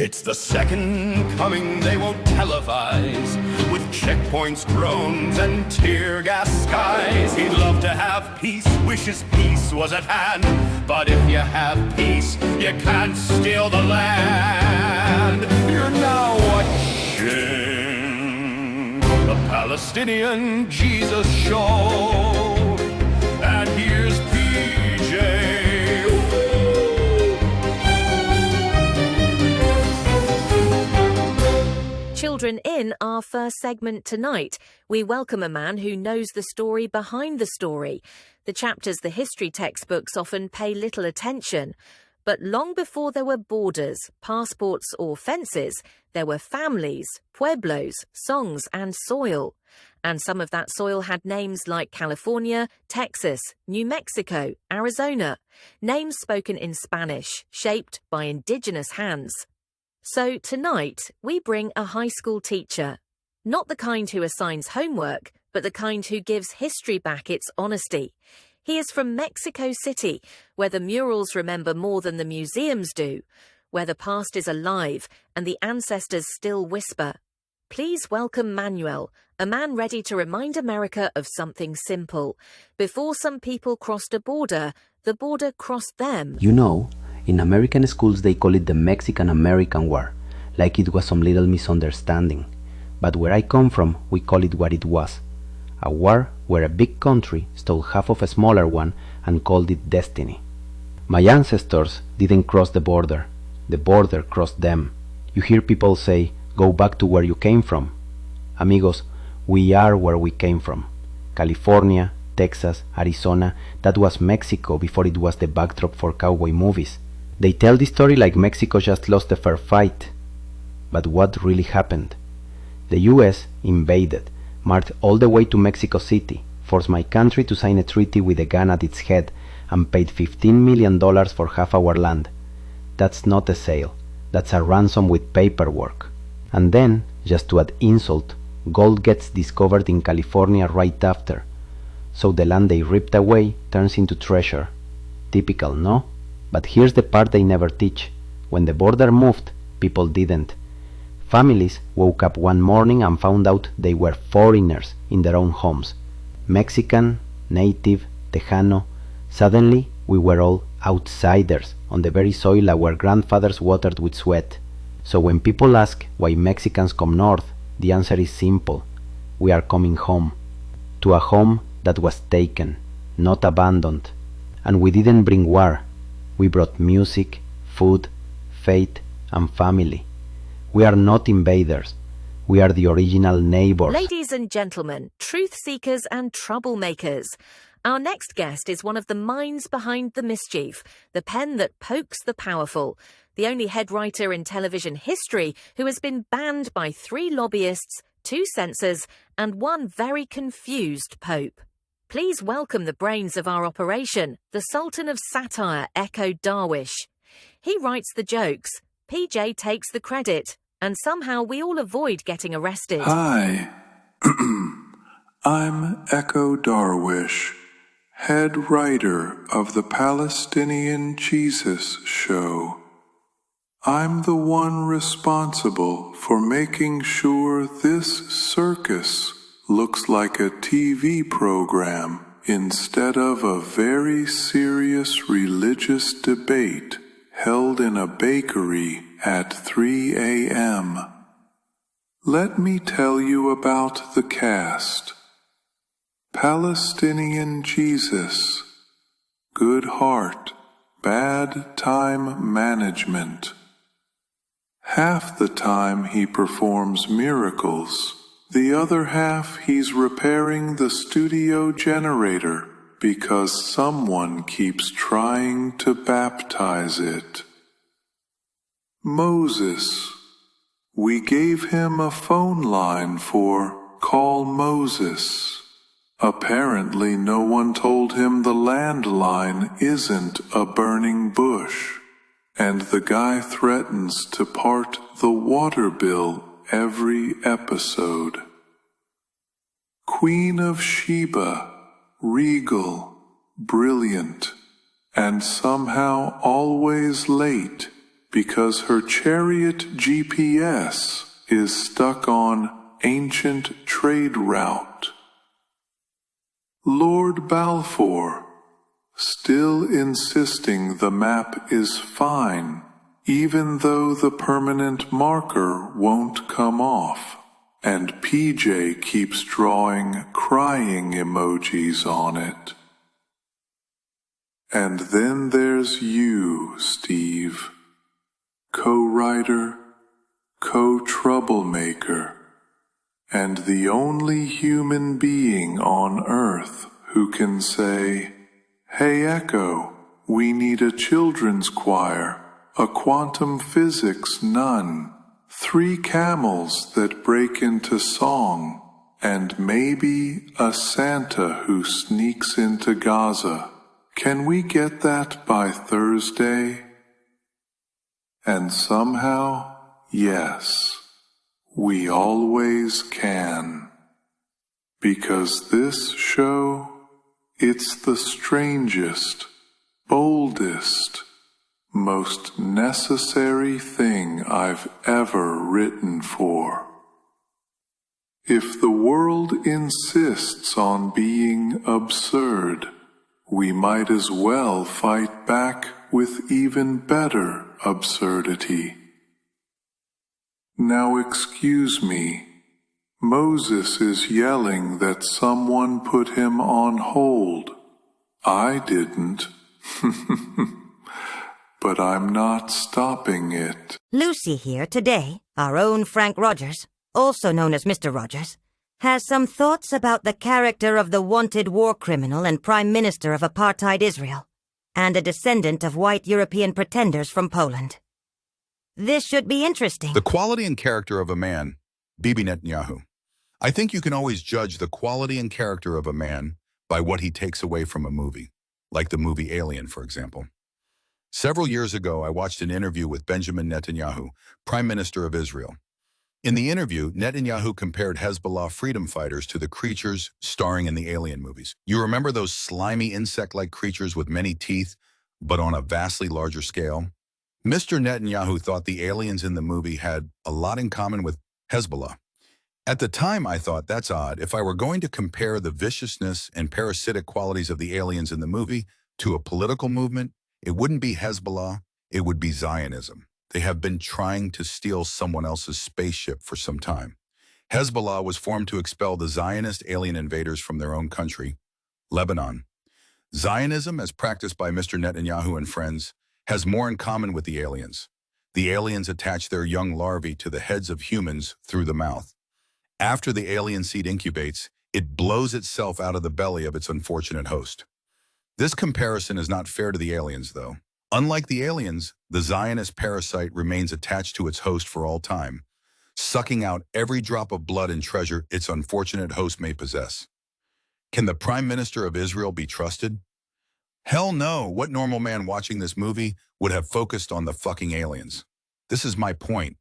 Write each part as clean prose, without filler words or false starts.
It's the second coming they won't televise, with checkpoints, drones, and tear gas skies. He'd love to have peace, wishes peace was at hand. But if you have peace, you can't steal the land. You're now watching the Palestinian Jesus Show. And here's PJ. Children in our first segment tonight, we welcome a man who knows the story behind the story. The chapters the history textbooks often pay little attention. But long before there were borders, passports or fences, there were families, pueblos, songs and soil. And some of that soil had names like California, Texas, New Mexico, Arizona. Names spoken in Spanish, shaped by indigenous hands. So tonight, we bring a high school teacher. Not the kind who assigns homework, but the kind who gives history back its honesty. He is from Mexico City, where the murals remember more than the museums do, where the past is alive and the ancestors still whisper. Please welcome Manuel, a man ready to remind America of something simple. Before some people crossed a border, the border crossed them. You know, in American schools they call it the Mexican-American War, like it was some little misunderstanding. But where I come from, we call it what it was. A war where a big country stole half of a smaller one and called it destiny. My ancestors didn't cross the border crossed them. You hear people say, go back to where you came from. Amigos, we are where we came from. California, Texas, Arizona, that was Mexico before it was the backdrop for cowboy movies. They tell the story like Mexico just lost a fair fight. But what really happened? The US invaded, marched all the way to Mexico City, forced my country to sign a treaty with a gun at its head, and paid $15 million for half our land. That's not a sale, that's a ransom with paperwork. And then, just to add insult, gold gets discovered in California right after. So the land they ripped away turns into treasure. Typical, no? But here's the part they never teach. When the border moved, people didn't. Families woke up one morning and found out they were foreigners in their own homes. Mexican, native, Tejano. Suddenly, we were all outsiders on the very soil our grandfathers watered with sweat. So when people ask why Mexicans come north, the answer is simple. We are coming home. To a home that was taken, not abandoned. And we didn't bring war. We brought music, food, faith, and family. We are not invaders. We are the original neighbors. Ladies and gentlemen, truth seekers and troublemakers. Our next guest is one of the minds behind the mischief, the pen that pokes the powerful, the only head writer in television history who has been banned by 3 lobbyists, 2 censors, and 1 very confused pope. Please welcome the brains of our operation, the Sultan of Satire, Echo Darwish. He writes the jokes, PJ takes the credit, and somehow we all avoid getting arrested. Hi, I'm Echo Darwish, head writer of the Palestinian Jesus Show. I'm the one responsible for making sure this circus looks like a TV program instead of a very serious religious debate held in a bakery at 3 a.m. Let me tell you about the cast. Palestinian Jesus, good heart, bad time management. Half the time he performs miracles. The other half he's repairing the studio generator because someone keeps trying to baptize it. Moses. We gave him a phone line for Call Moses. Apparently no one told him the landline isn't a burning bush, and the guy threatens to part the water bill every episode. Queen of Sheba, regal, brilliant, and somehow always late because her chariot GPS is stuck on ancient trade route. Lord Balfour, still insisting the map is fine, even though the permanent marker won't come off, and PJ keeps drawing crying emojis on it. And then there's you, Steve, co-writer, co-troublemaker, and the only human being on Earth who can say, "Hey Echo, we need a children's choir, a quantum physics nun, 3 camels that break into song, and maybe a Santa who sneaks into Gaza. Can we get that by Thursday?" And somehow, yes, we always can. Because this show, it's the strangest, boldest, most necessary thing I've ever written for. If the world insists on being absurd, we might as well fight back with even better absurdity. Now excuse me, Moses is yelling that someone put him on hold. I didn't. But I'm not stopping it. Lucy here today, our own Frank Rogers, also known as Mr. Rogers, has some thoughts about the character of the wanted war criminal and Prime Minister of Apartheid Israel, and a descendant of white European pretenders from Poland. This should be interesting. The quality and character of a man, BiBi Netanyahu. I think you can always judge the quality and character of a man by what he takes away from a movie, like the movie Alien, for example. Several years ago, I watched an interview with Benjamin Netanyahu, Prime Minister of Israel. In the interview, Netanyahu compared Hezbollah freedom fighters to the creatures starring in the Alien movies. You remember those slimy insect-like creatures with many teeth, but on a vastly larger scale? Mr. Netanyahu thought the aliens in the movie had a lot in common with Hezbollah. At the time, I thought, that's odd. If I were going to compare the viciousness and parasitic qualities of the aliens in the movie to a political movement, it wouldn't be Hezbollah, it would be Zionism. They have been trying to steal someone else's spaceship for some time. Hezbollah was formed to expel the Zionist alien invaders from their own country, Lebanon. Zionism, as practiced by Mr. Netanyahu and friends, has more in common with the aliens. The aliens attach their young larvae to the heads of humans through the mouth. After the alien seed incubates, it blows itself out of the belly of its unfortunate host. This comparison is not fair to the aliens, though. Unlike the aliens, the Zionist parasite remains attached to its host for all time, sucking out every drop of blood and treasure its unfortunate host may possess. Can the Prime Minister of Israel be trusted? Hell no. What normal man watching this movie would have focused on the fucking aliens? This is my point.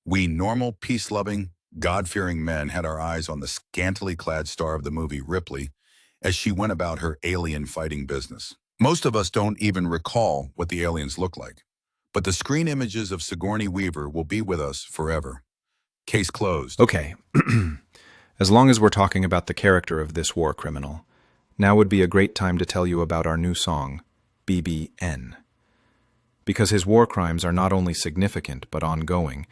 We normal, peace-loving, God-fearing men had our eyes on the scantily clad star of the movie, Ripley, as she went about her alien-fighting business. Most of us don't even recall what the aliens look like, but the screen images of Sigourney Weaver will be with us forever. Case closed. Okay, as long as we're talking about the character of this war criminal, now would be a great time to tell you about our new song, BiBi N. Because his war crimes are not only significant but ongoing,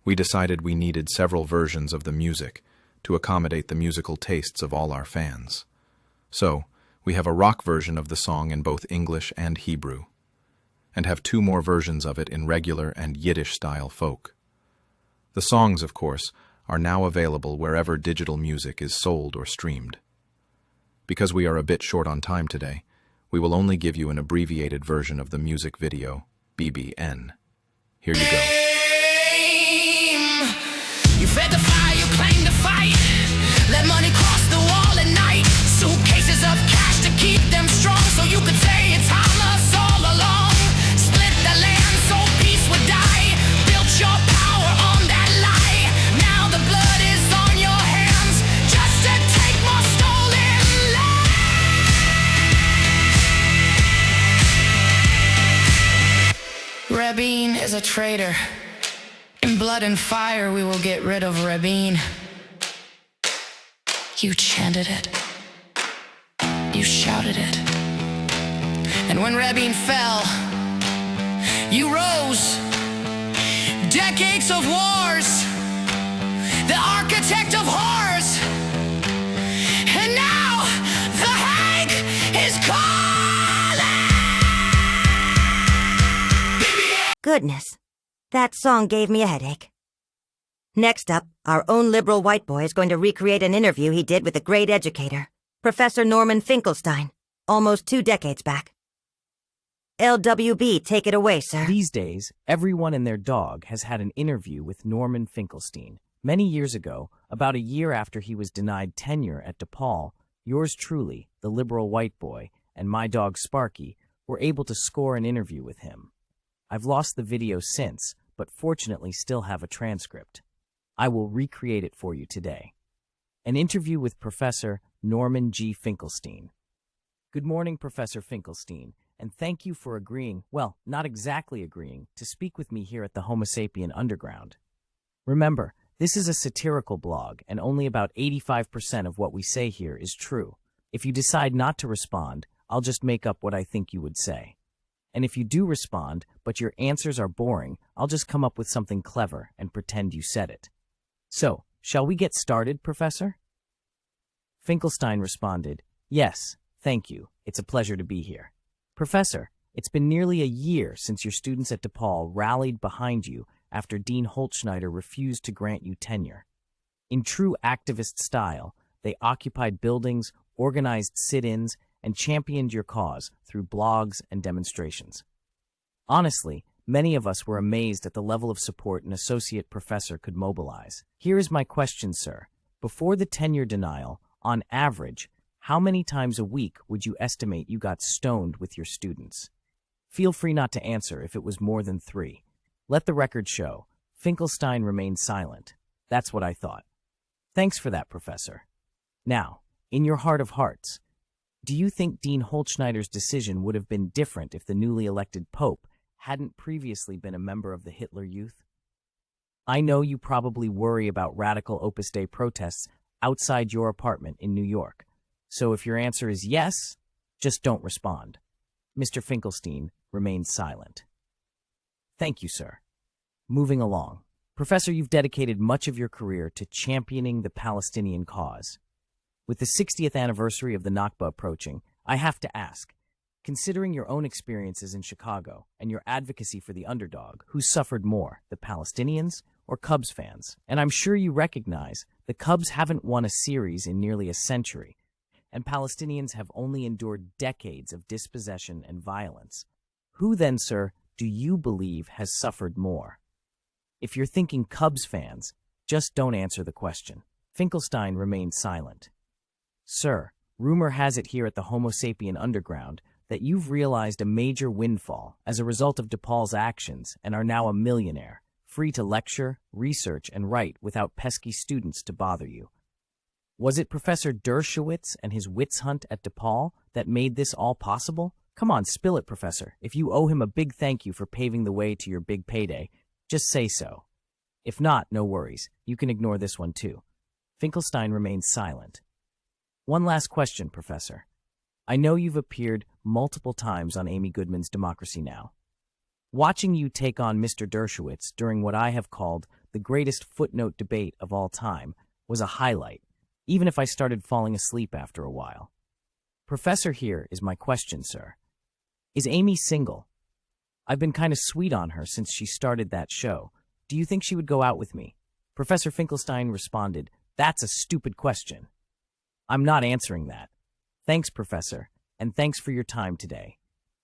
we decided we needed several versions of the music to accommodate the musical tastes of all our fans. So, we have a rock version of the song in both English and Hebrew, and have 2 more versions of it in regular and Yiddish-style folk. The songs, of course, are now available wherever digital music is sold or streamed. Because we are a bit short on time today, we will only give you an abbreviated version of the music video, BiBi N. Here you go. You fed the fire, you claimed the fight. Let money cross the wall at night. Suitcases of cash to keep them strong, so you could say it's harmless all along. Split the land so peace would die. Built your power on that lie. Now the blood is on your hands, just to take more stolen land. Rabin is a traitor. In blood and fire we will get rid of Rabin. You chanted it. You shouted it. And when Rabin fell, you rose. Decades of wars. The architect of horrors. And now the Hague is calling. Goodness, that song gave me a headache. Next up, our own liberal white boy is going to recreate an interview he did with a great educator, Professor Norman Finkelstein, almost 2 decades back. LWB, take it away, sir. These days, everyone and their dog has had an interview with Norman Finkelstein. Many years ago, about a year after he was denied tenure at DePaul, yours truly, the liberal white boy, and my dog Sparky were able to score an interview with him. I've lost the video since, but fortunately still have a transcript. I will recreate it for you today. An interview with Professor Norman G. Finkelstein. Good morning, Professor Finkelstein, and thank you for agreeing, well, not exactly agreeing, to speak with me here at the Homo Sapien Underground. Remember, this is a satirical blog, and only about 85% of what we say here is true. If you decide not to respond, I'll just make up what I think you would say. And if you do respond, but your answers are boring, I'll just come up with something clever and pretend you said it. So, shall we get started, Professor? Finkelstein responded, "Yes, thank you. It's a pleasure to be here." Professor, it's been nearly a year since your students at DePaul rallied behind you after Dean Holtschneider refused to grant you tenure. In true activist style, they occupied buildings, organized sit-ins, and championed your cause through blogs and demonstrations. Honestly, many of us were amazed at the level of support an associate professor could mobilize. Here is my question, sir. Before the tenure denial, on average, how many times a week would you estimate you got stoned with your students? Feel free not to answer if it was more than 3. Let the record show. Finkelstein remained silent. That's what I thought. Thanks for that, Professor. Now, in your heart of hearts, do you think Dean Holtschneider's decision would have been different if the newly elected Pope hadn't previously been a member of the Hitler Youth? I know you probably worry about radical Opus Dei protests outside your apartment in New York. So if your answer is yes, just don't respond. Mr. Finkelstein remained silent. Thank you, sir. Moving along. Professor, you've dedicated much of your career to championing the Palestinian cause. With the 60th anniversary of the Nakba approaching, I have to ask, considering your own experiences in Chicago and your advocacy for the underdog, who suffered more, the Palestinians or Cubs fans? And I'm sure you recognize the Cubs haven't won a series in nearly a century, and Palestinians have only endured decades of dispossession and violence. Who then, sir, do you believe has suffered more? If you're thinking Cubs fans, just don't answer the question. Finkelstein remained silent. Sir, rumor has it here at the Homo Sapien Underground that you've realized a major windfall as a result of DePaul's actions and are now a millionaire, free to lecture, research, and write without pesky students to bother you. Was it Professor Dershowitz and his wits hunt at DePaul that made this all possible? Come on, spill it, Professor. If you owe him a big thank you for paving the way to your big payday, just say so. If not, no worries. You can ignore this one too. Finkelstein remained silent. One last question, Professor. I know you've appeared multiple times on Amy Goodman's Democracy Now! Watching you take on Mr. Dershowitz during what I have called the greatest footnote debate of all time was a highlight, even if I started falling asleep after a while. Professor, here is my question, sir. Is Amy single? I've been kind of sweet on her since she started that show. Do you think she would go out with me? Professor Finkelstein responded, "That's a stupid question. I'm not answering that." Thanks, Professor, and thanks for your time today.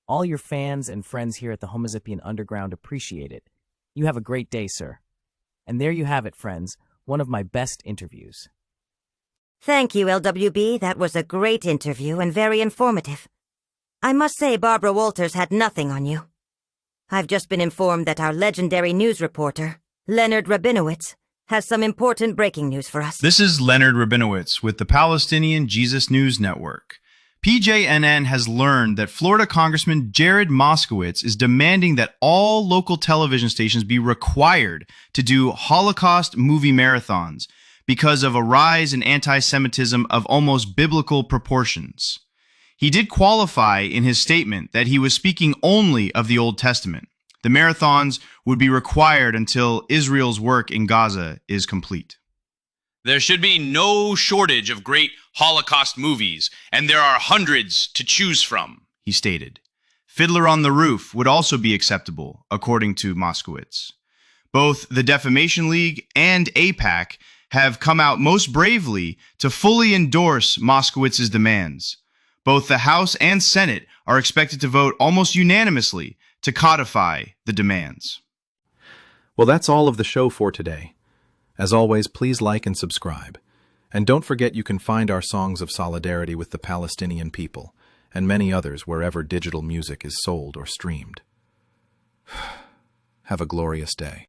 All your fans and friends here at the Homo Sapien Underground appreciate it. You have a great day, sir. And there you have it, friends, one of my best interviews. Thank you, LWB. That was a great interview and very informative. I must say Barbara Walters had nothing on you. I've just been informed that our legendary news reporter, Leonard Rabinowitz, has some important breaking news for us. This is Leonard Rabinowitz with the Palestinian Jesus News Network. PJNN has learned that Florida Congressman Jared Moscowitz is demanding that all local television stations be required to do Holocaust movie marathons because of a rise in anti-Semitism of almost biblical proportions. He did qualify in his statement that he was speaking only of the Old Testament. The marathons would be required until Israel's work in Gaza is complete. There should be no shortage of great Holocaust movies, and there are hundreds to choose from, he stated. Fiddler on the Roof would also be acceptable, according to Moscowitz. Both the Defamation League and AIPAC have come out most bravely to fully endorse Moskowitz's demands. Both the House and Senate are expected to vote almost unanimously to codify the demands. Well, that's all of the show for today. As always, please like and subscribe. And don't forget you can find our songs of solidarity with the Palestinian people and many others wherever digital music is sold or streamed. Have a glorious day.